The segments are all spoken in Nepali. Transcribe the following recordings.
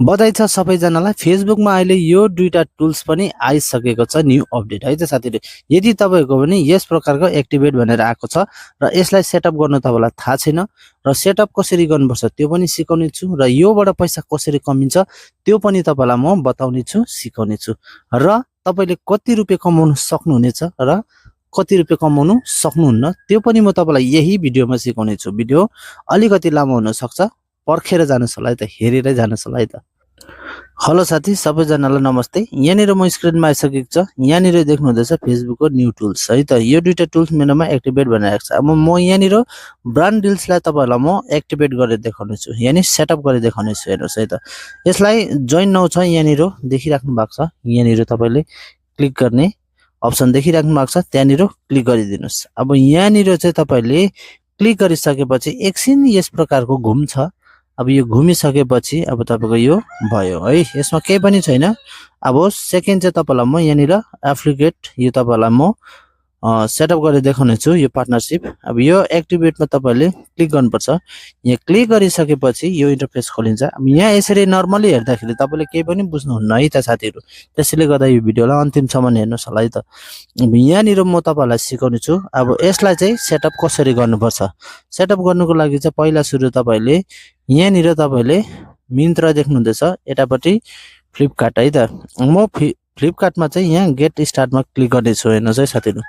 बधाई छ सबैजनालाई। फेसबुकमा अहिले यो दुईटा टुल्स पनि आइसकेको छ, न्यू अपडेट है त साथीहरु। यदि तपाईहरुको पनि यस प्रकारको एक्टिभेट भनेर आएको छ र यसलाई सेटअप गर्न तपाईलाई थाहा छैन र सेटअप कसरी गर्नुपर्छ त्यो पनि सिकाउने छु र योबाट पैसा कसरी कमिन्छ त्यो पनि तपाईलाई म बताउने छु, सिकाउने छु र तपाईले कति रुपैयाँ कमाउन सक्नुहुनेछ र कति रुपैयाँ कमाउनु सक्नुहुन्न त्यो पनि म तपाईलाई यही भिडियोमा सिकाउने छु। भिडियो अलिकति लामो हुन सक्छ, पर्खेर जानुस् होला है त, हेरेरै जानुस् होला है त। हेलो साथी सबैजनालाई नमस्ते। यहाँनिर म स्क्रिनमा आइसकेको छ। यहाँनिर देख्नु हुँदैछ फेसबुकको न्यू टुल्स है त। यो दुईटा टुल्स मेरोमा एक्टिभेट भनेर आएको छ। अब म यहाँनिर ब्रान्ड डिल्सलाई तपाईहरुलाई म एक्टिभेट गरेर देखाउने छु, यानी सेटअप गरेर देखाउने छु। हेर्नुस् है त, यसलाई जोइन नाउ छ यहाँनिर देखिराख्नु भएको छ। यहाँनिर तपाईले क्लिक गर्ने अप्सन देखिराख्नु भएको छ, त्यहाँनिर क्लिक गरिदिनुस्। अब यहाँनिर चाहिँ तपाईले क्लिक गरिसकेपछि एकछिन यस प्रकारको घुम्छ। अब यो घुमिसकेपछि अब तपाईको यो भयो है, यसमा केही पनि छैन। अब सेकेन्ड चाहिँ तपाईलाई म यहाँनिर एप्लिकेट यो तपाईलाई म सेटअप गरेर देखाउने छु, यो पार्टनरशिप। अब यो एक्टिभेटमा तपाईले क्लिक गर्नुपर्छ। यहाँ क्लिक गरिसकेपछि यो इन्टरफेस खोलिन्छ। अब यहाँ यसरी नर्मली हेर्दाखेरि तपाईले केही पनि बुझ्नुहुन्न है त साथीहरु, त्यसैले गर्दा यो भिडियोलाई अन्तिमसम्म हेर्नुस् होला है त। अब यहाँनिर म तपाईलाई सिकाउने छु अब यसलाई चाहिँ सेटअप कसरी गर्नुपर्छ। सेटअप गर्नुको लागि चाहिँ पहिला सुरु तपाईले यहाँनिर तपाईले मिन्त्रा देख्नुहुँदैछ, यतापट्टि फ्लिपकार्ट है त। म फ्लिपकार्टमा चाहिँ यहाँ गेट स्टार्टमा क्लिक गर्ने छु। हेर्नुस् है साथीहरु,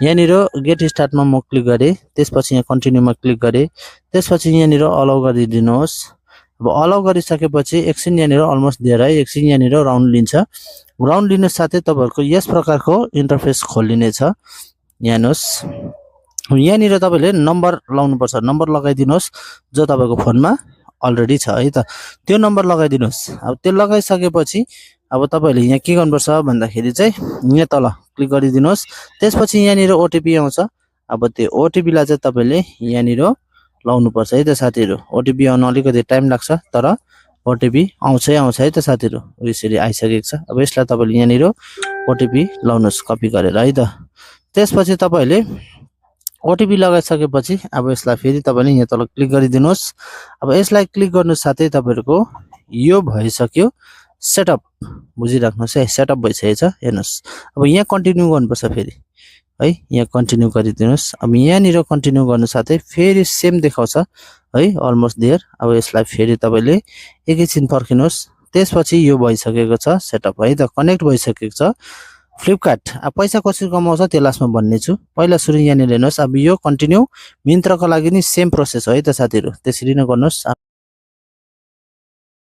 यहाँनिर गेट स्टार्टमा म क्लिक गरे, त्यसपछि यहाँ कन्टिन्यूमा क्लिक गरे, त्यसपछि यहाँनिर अलाउ गरिदिनुहोस्। अब अलाउ गरिसकेपछि एकछिन यहाँनिर अलमोस्ट दिएर है, एकछिन यहाँनिर राउन्ड लिन्छ। राउन्ड लिनु साथै तपाईहरुको यस प्रकारको इन्टरफेस खोलिनेछ। हेर्नुस् यहाँनिर तपाईले नम्बर लाउनु पर्छ, नम्बर लगाइदिनुहोस् जो तपाईको फोनमा अलरेडी छ है त, त्यो नम्बर लगाइदिनुहोस्। अब त्यो लगाइसकेपछि अब तपाईले यहाँ के गर्नुपर्छ भन्दाखेरि चाहिँ यहाँ तल क्लिक गरिदिनुहोस्। त्यसपछि यहाँनिर ओटीपी आउँछ। अब त्यो ओटीपी लाई चाहिँ तपाईले यहाँनिर लाउनु पर्छ है त साथीहरु। ओटीपी आउन अलिकति टाइम लाग्छ तर ओटीपी आउँछ है त साथीहरु। यसरी आइसकेको छ। अब यसलाई तपाईले यहाँनिर ओटीपी लाउनुस् कपी गरेर है त। त्यसपछि तपाईले ओटीपी लगाइसकेपछि अब यसलाई फेरि तपाईले यहाँ तल क्लिक गरिदिनुहोस्। अब यसलाई क्लिक गर्नु साथै तपाईहरुको यो भइसक्यो सेटअप। बुझिराख्नुस् है, सेटअप भइसकेछ। हेर्नुस् अब यहाँ कन्टिन्यू गर्नुपर्छ फेरि है, यहाँ कन्टिन्यू गरिदिनुहोस्। अब यहाँनिर कन्टिन्यू गर्नु साथै फेरि सेम देखाउँछ है, अलमोस्ट देयर। अब यसलाई फेरि तपाईले एकैछिन पर्खिनुहोस्। त्यसपछि यो भइसकेको छ सेटअप है त, कनेक्ट भइसकेको छ फ्लिपकार्ट। अब पैसा कसरी कमाउँछ त्यो लास्टमा भन्ने छु। पहिला सुरु यहाँनिर हेर्नुहोस्। अब यो कन्टिन्यू मिन्त्राको लागि नि सेम प्रोसेस हो है त साथीहरु, त्यसरी नै गर्नुहोस्।